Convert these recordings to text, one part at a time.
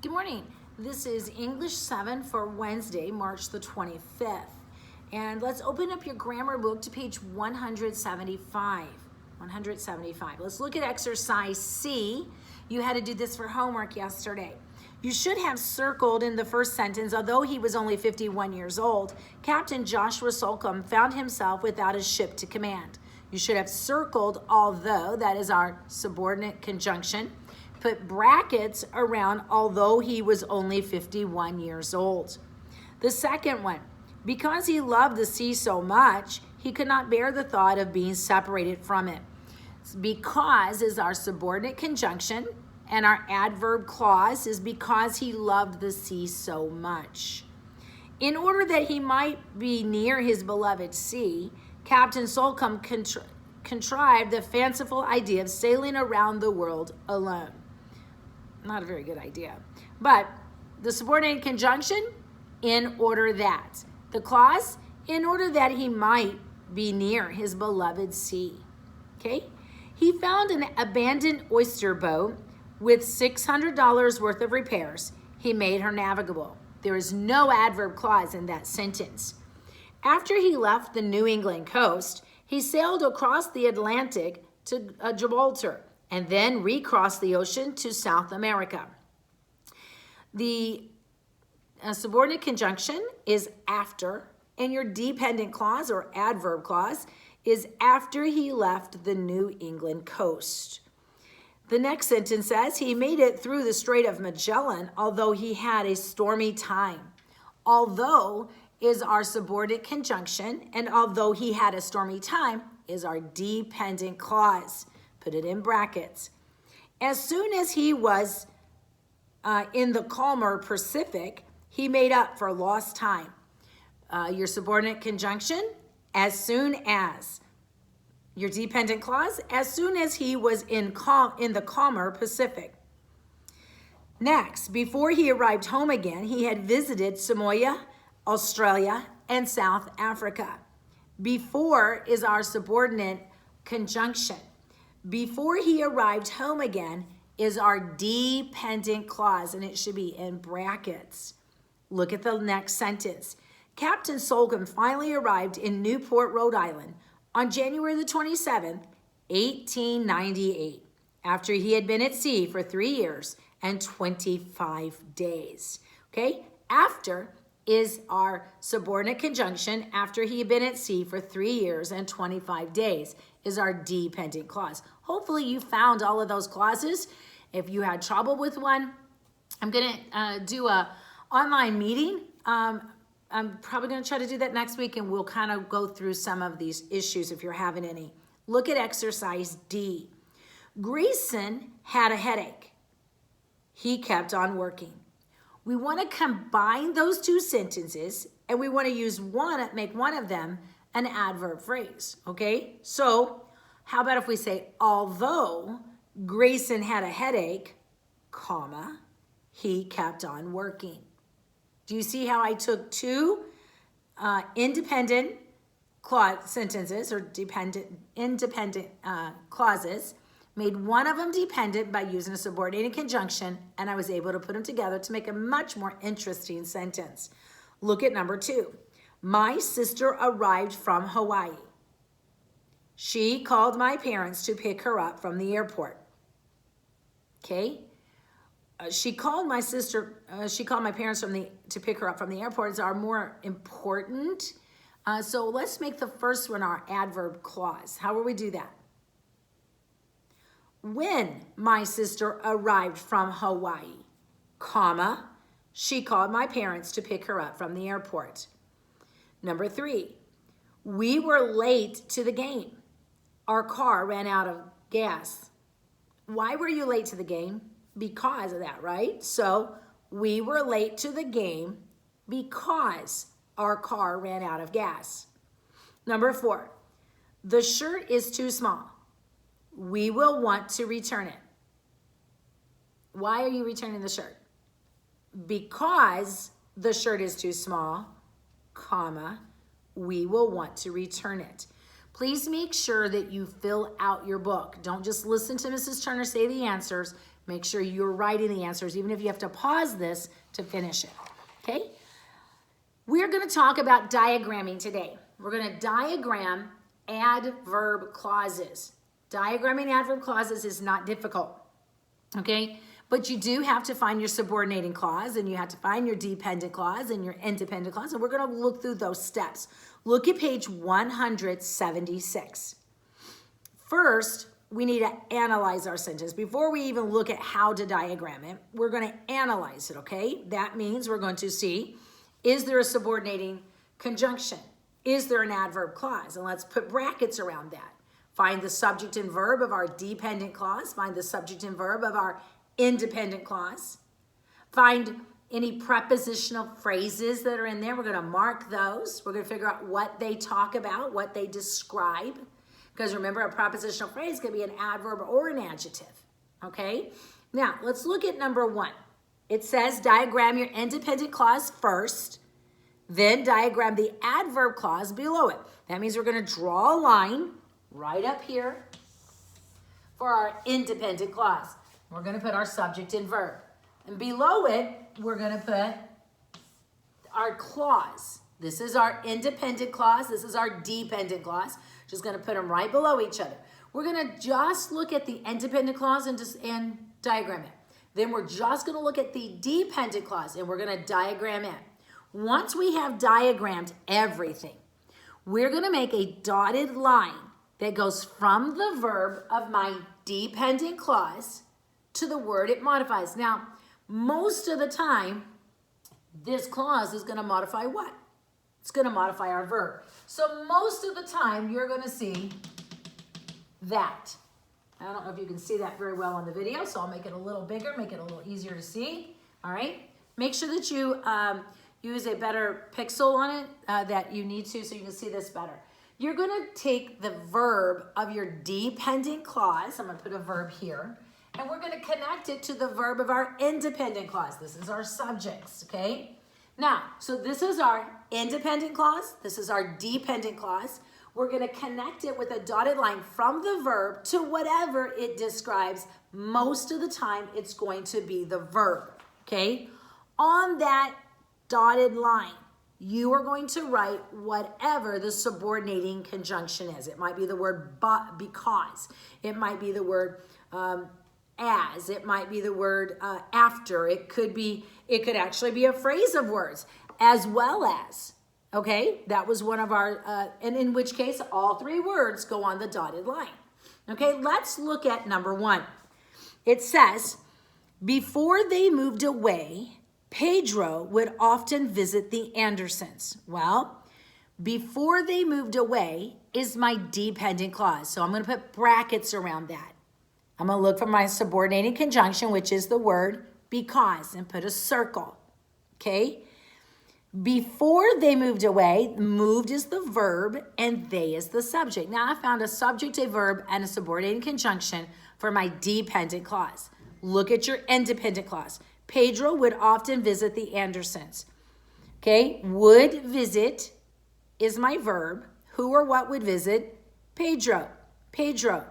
Good morning. This is English 7 for Wednesday, March the 25th. And let's open up your grammar book to page 175. 175. Let's look at exercise C. You had to do this for homework yesterday. You should have circled in the first sentence, although he was only 51 years old, Captain Joshua Slocum found himself without a ship to command. You should have circled although, that is our subordinate conjunction. Put brackets around although he was only 51 years old. The second one, because he loved the sea so much, he could not bear the thought of being separated from it. Because is our subordinate conjunction, and our adverb clause is because he loved the sea so much. In order that he might be near his beloved sea, Captain Slocum contrived the fanciful idea of sailing around the world alone. Not a very good idea. But the subordinate conjunction, in order that. The clause, in order that he might be near his beloved sea. Okay? He found an abandoned oyster boat with $600 worth of repairs. He made her navigable. There is no adverb clause in that sentence. After he left the New England coast, he sailed across the Atlantic to Gibraltar, and then recrossed the ocean to South America. The subordinate conjunction is after, and your dependent clause or adverb clause is after he left the New England coast. The next sentence says he made it through the Strait of Magellan, although he had a stormy time. Although is our subordinate conjunction, and although he had a stormy time is our dependent clause. Put it in brackets. As soon as he was in the calmer Pacific, he made up for lost time. Your subordinate conjunction, as soon as. Your dependent clause, as soon as he was in the calmer Pacific. Next, before he arrived home again, he had visited Samoa, Australia, and South Africa. Before is our subordinate conjunction. Before he arrived home again is our dependent clause, and it should be in brackets. Look at the next sentence. Captain Slocum finally arrived in Newport, Rhode Island on January the 27th, 1898, after he had been at sea for 3 years and 25 days. Okay? After is our subordinate conjunction. After he had been at sea for 3 years and 25 days is our dependent clause. Hopefully you found all of those clauses. If you had trouble with one, I'm going to do a online meeting. I'm probably going to try to do that next week, and we'll kind of go through some of these issues if you're having any. Look at exercise D. Grayson had a headache. He kept on working. We want to combine those two sentences, and we want to make one of them an adverb phrase, okay? So how about if we say, although Grayson had a headache, comma, he kept on working. Do you see how I took two independent sentences or independent clauses, made one of them dependent by using a subordinated conjunction, and I was able to put them together to make a much more interesting sentence. Look at number 2. My sister arrived from Hawaii. She called my parents to pick her up from the airport. Okay? She called my parents to pick her up from the airport. Is our more important. So let's make the first one our adverb clause. How will we do that? When my sister arrived from Hawaii, comma, she called my parents to pick her up from the airport. Number 3, we were late to the game. Our car ran out of gas. Why were you late to the game? Because of that, right? So we were late to the game because our car ran out of gas. Number 4, the shirt is too small. We will want to return it. Why are you returning the shirt? Because the shirt is too small, comma, we will want to return it. Please make sure that you fill out your book. Don't just listen to Mrs. Turner say the answers. Make sure you're writing the answers, even if you have to pause this to finish it, okay? We're gonna talk about diagramming today. We're gonna diagram adverb clauses. Diagramming adverb clauses is not difficult, okay? But you do have to find your subordinating clause, and you have to find your dependent clause and your independent clause, and we're gonna look through those steps. Look at page 176. First, we need to analyze our sentence. Before we even look at how to diagram it, we're gonna analyze it, okay? That means we're going to see, is there a subordinating conjunction? Is there an adverb clause? And let's put brackets around that. Find the subject and verb of our dependent clause. Find the subject and verb of our independent clause. Find any prepositional phrases that are in there. We're going to mark those. We're going to figure out what they talk about, what they describe. Because remember, a prepositional phrase can be an adverb or an adjective. Okay? Now, let's look at number 1. It says diagram your independent clause first, then diagram the adverb clause below it. That means we're going to draw a line right up here for our independent clause. We're going to put our subject and verb. And below it, we're going to put our clause. This is our independent clause. This is our dependent clause. Just going to put them right below each other. We're going to just look at the independent clause and diagram it. Then we're just going to look at the dependent clause, and we're going to diagram it. Once we have diagrammed everything, we're going to make a dotted line that goes from the verb of my dependent clause to the word it modifies. Now, most of the time, this clause is going to modify what? It's going to modify our verb. So most of the time, you're going to see that. I don't know if you can see that very well on the video, so I'll make it a little bigger, make it a little easier to see. All right? Make sure that you use a better pixel on it that you need to so you can see this better. You're going to take the verb of your dependent clause. I'm going to put a verb here. And we're going to connect it to the verb of our independent clause. This is our subjects, okay? Now, so this is our independent clause. This is our dependent clause. We're going to connect it with a dotted line from the verb to whatever it describes. Most of the time, it's going to be the verb, okay? On that dotted line, you are going to write whatever the subordinating conjunction is. It might be the word but, because. It might be the word as. It might be the word after. It could actually be a phrase of words, as well as. Okay, that was one of our, and in which case all 3 words go on the dotted line. Okay, let's look at number 1. It says, before they moved away, Pedro would often visit the Andersons. Well, before they moved away is my dependent clause. So I'm going to put brackets around that. I'm going to look for my subordinating conjunction, which is the word because, and put a circle. Okay? Before they moved away, moved is the verb and they is the subject. Now I found a subject, a verb, and a subordinating conjunction for my dependent clause. Look at your independent clause. Pedro would often visit the Andersons. Okay, would visit is my verb. Who or what would visit? Pedro. Pedro.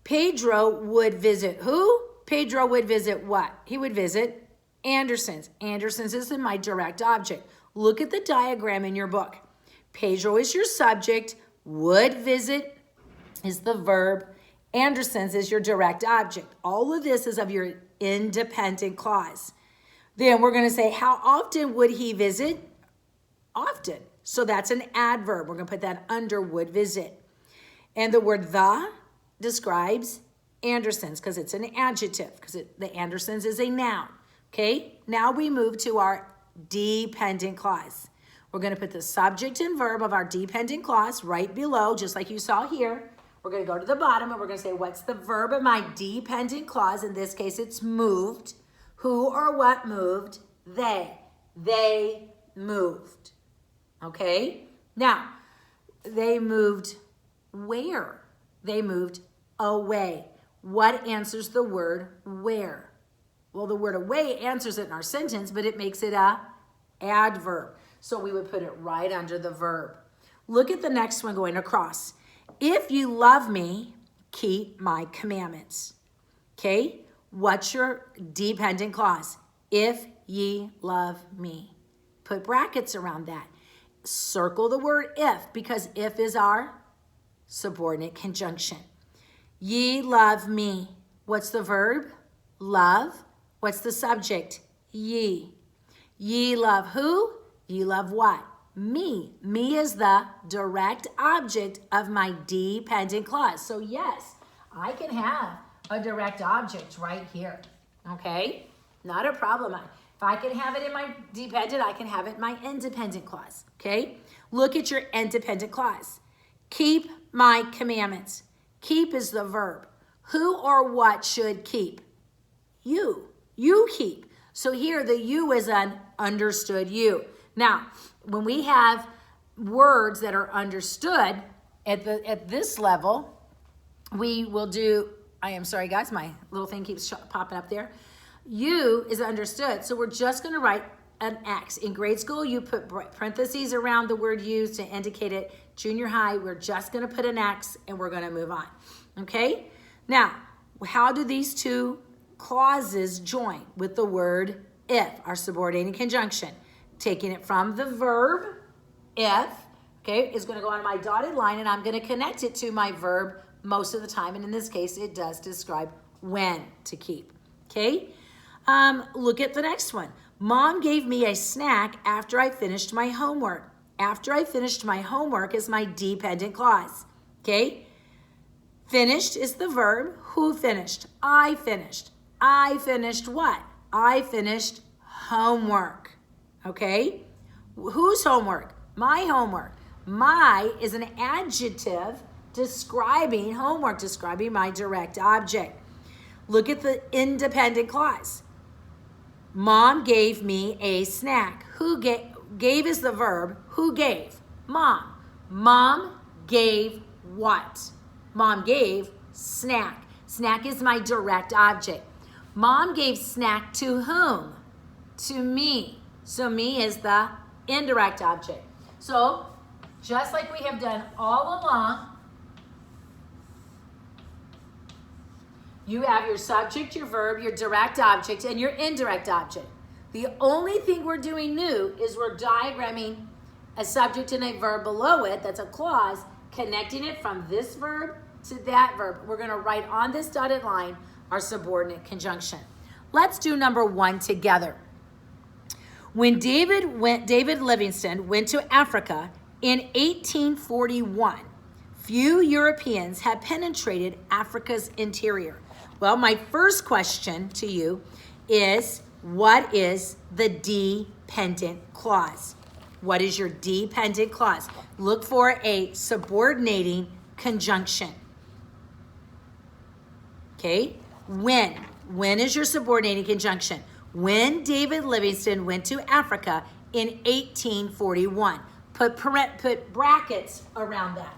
Pedro would visit who? Pedro would visit what? He would visit Andersons. Andersons is in my direct object. Look at the diagram in your book. Pedro is your subject. Would visit is the verb. Andersons is your direct object. All of this is of your independent clause. Then we're going to say, how often would he visit? Often. So that's an adverb. We're going to put that under would visit. And the word the describes Andersons because it's an adjective, because the Andersons is a noun. Okay? Now we move to our dependent clause. We're going to put the subject and verb of our dependent clause right below, just like you saw here. We're going to go to the bottom and we're going to say, what's the verb of my dependent clause? In this case, it's moved. Who or what moved? They. They moved. Okay? Now, they moved where? They moved away. What answers the word where? Well, the word away answers it in our sentence, but it makes it a adverb. So we would put it right under the verb. Look at the next one going across. If you love me, keep my commandments. Okay? what's your dependent clause? If ye love me. Put brackets around that. Circle the word if, because if is our subordinate conjunction. Ye love me. What's the verb? Love. What's the subject? Ye. Ye love who? Ye love what? Me. Me is the direct object of my dependent clause. So yes, I can have a direct object right here. Okay? Not a problem. If I can have it in my dependent, I can have it in my independent clause. Okay? Look at your independent clause. Keep my commandments. Keep is the verb. Who or what should keep? You. You keep. So here the you is an understood you. Now, when we have words that are understood at this level, we will do, I am sorry guys, my little thing keeps popping up there. You is understood. So we're just going to write an X. In grade school, you put parentheses around the word use to indicate it. Junior high, we're just going to put an X and we're going to move on. Okay? Now, how do these two clauses join? With the word if, our subordinating conjunction. Taking it from the verb, if, okay, is going to go on my dotted line and I'm going to connect it to my verb most of the time. And in this case, it does describe when to keep. Okay? Look at the next one. Mom gave me a snack after I finished my homework. After I finished my homework is my dependent clause. Okay? Finished is the verb. Who finished? I finished. I finished what? I finished homework. Okay? Whose homework? My homework. My is an adjective describing homework, describing my direct object. Look at the independent clause. Mom gave me a snack. Who gave is the verb. Who gave? Mom. Mom gave what? Mom gave snack. Snack is my direct object. Mom gave snack to whom? To me. So me is the indirect object. So just like we have done all along, you have your subject, your verb, your direct object, and your indirect object. The only thing we're doing new is we're diagramming a subject and a verb below it, that's a clause, connecting it from this verb to that verb. We're going to write on this dotted line our subordinate conjunction. Let's do number one together. When David Livingstone went to Africa in 1841, few Europeans had penetrated Africa's interior. Well, my first question to you is, what is the dependent clause? What is your dependent clause? Look for a subordinating conjunction. Okay? When is your subordinating conjunction? When David Livingstone went to Africa in 1841. Put brackets around that.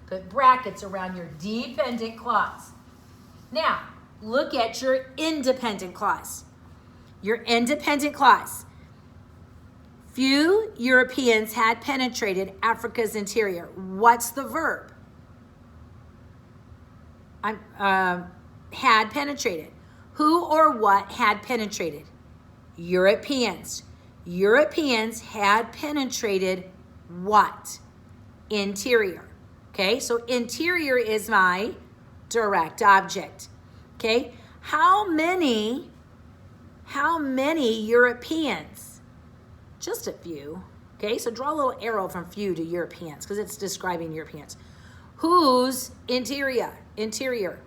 Put brackets around your dependent clause. Now, look at your independent clause. Your independent clause. Few Europeans had penetrated Africa's interior. What's the verb? Had penetrated. Who or what had penetrated? Europeans. Europeans had penetrated what? Interior. Okay, so interior is my direct object. Okay, how many Europeans? Just a few. Okay, so draw a little arrow from few to Europeans because it's describing Europeans. Whose interior? Interior.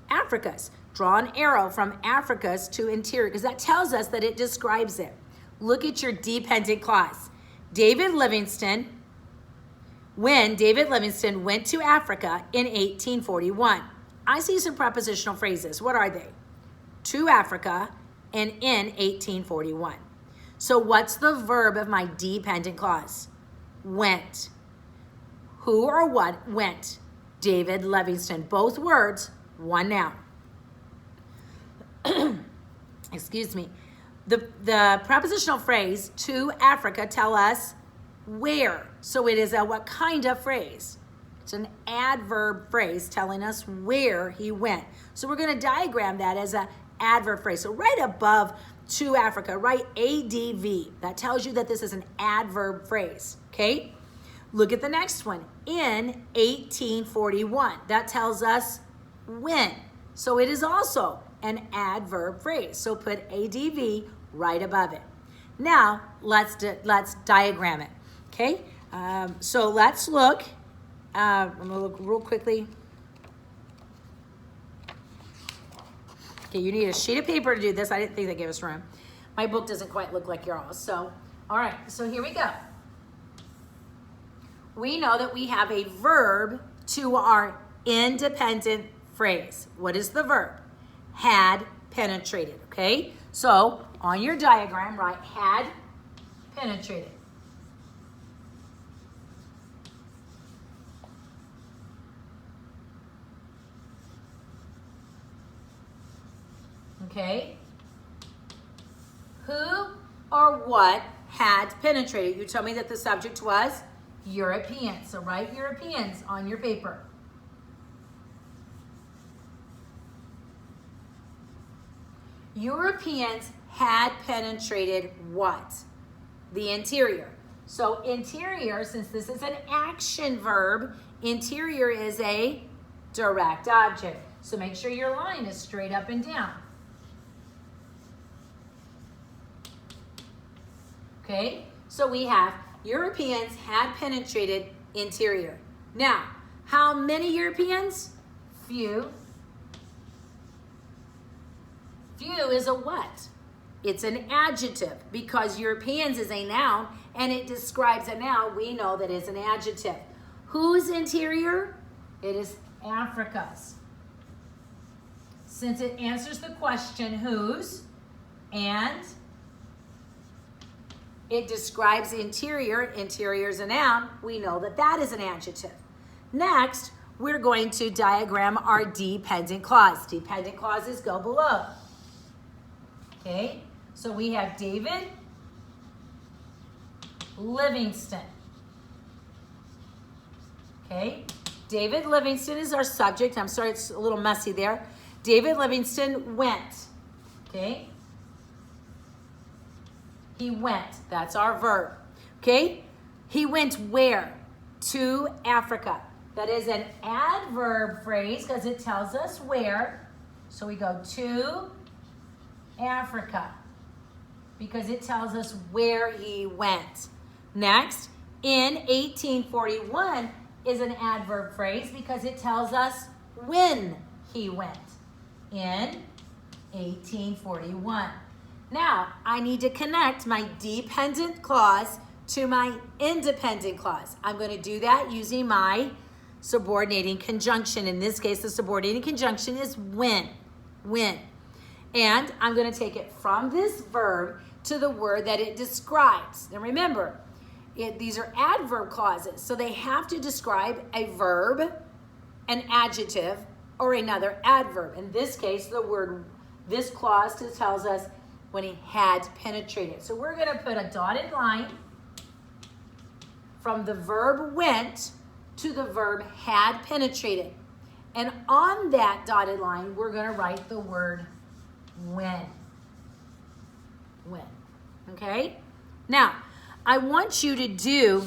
Africa's. Draw an arrow from Africa's to interior because that tells us that it describes it. Look at your dependent clause. When David Livingstone went to Africa in 1841. I see some prepositional phrases. What are they? To Africa and in 1841. So what's the verb of my dependent clause? Went. Who or what went? David Livingstone. Both words, one noun. Excuse me. The prepositional phrase to Africa tell us where. So it is a what kind of phrase? It's an adverb phrase telling us where he went. So we're going to diagram that as an adverb phrase. So right above to Africa, write ADV. That tells you that this is an adverb phrase, okay? Look at the next one. In 1841. That tells us when. So it is also an adverb phrase. So put ADV right above it. Now, let's diagram it, okay? So let's look. I'm going to look real quickly. Okay, you need a sheet of paper to do this. I didn't think they gave us room. My book doesn't quite look like yours. So, all right, so here we go. We know that we have a verb to our independent phrase. What is the verb? Had penetrated, okay? So, on your diagram, write had penetrated. Okay? Who or what had penetrated? You told me that the subject was Europeans. So write Europeans on your paper. Europeans had penetrated what? The interior. So interior, since this is an action verb, interior is a direct object. So make sure your line is straight up and down. Okay, so we have Europeans had penetrated interior. Now, how many Europeans? Few. Few is a what? It's an adjective because Europeans is a noun and it describes a noun. We know that it's an adjective. Whose interior? It is Africa's. Since it answers the question whose and it describes interior. Interior is a noun. We know that that is an adjective. Next, we're going to diagram our dependent clause. Dependent clauses go below. Okay, so we have David Livingstone. Okay, David Livingstone is our subject. I'm sorry, it's a little messy there. David Livingstone went. Okay. He went. That's our verb. Okay? He went where? To Africa. That is an adverb phrase because it tells us where. So we go to Africa because it tells us where he went. Next, in 1841 is an adverb phrase because it tells us when he went. In 1841. Now, I need to connect my dependent clause to my independent clause. I'm going to do that using my subordinating conjunction. In this case, the subordinating conjunction is when. When. And I'm going to take it from this verb to the word that it describes. Now remember, these are adverb clauses, so they have to describe a verb, an adjective, or another adverb. In this case, this clause tells us when he had penetrated. So we're going to put a dotted line from the verb went to the verb had penetrated. And on that dotted line, we're going to write the word when. When. Okay? Now, I want you to do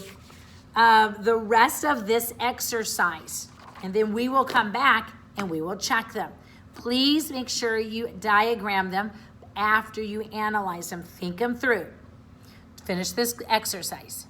the rest of this exercise. And then we will come back and we will check them. Please make sure you diagram them after you analyze them. Think them through. Finish this exercise.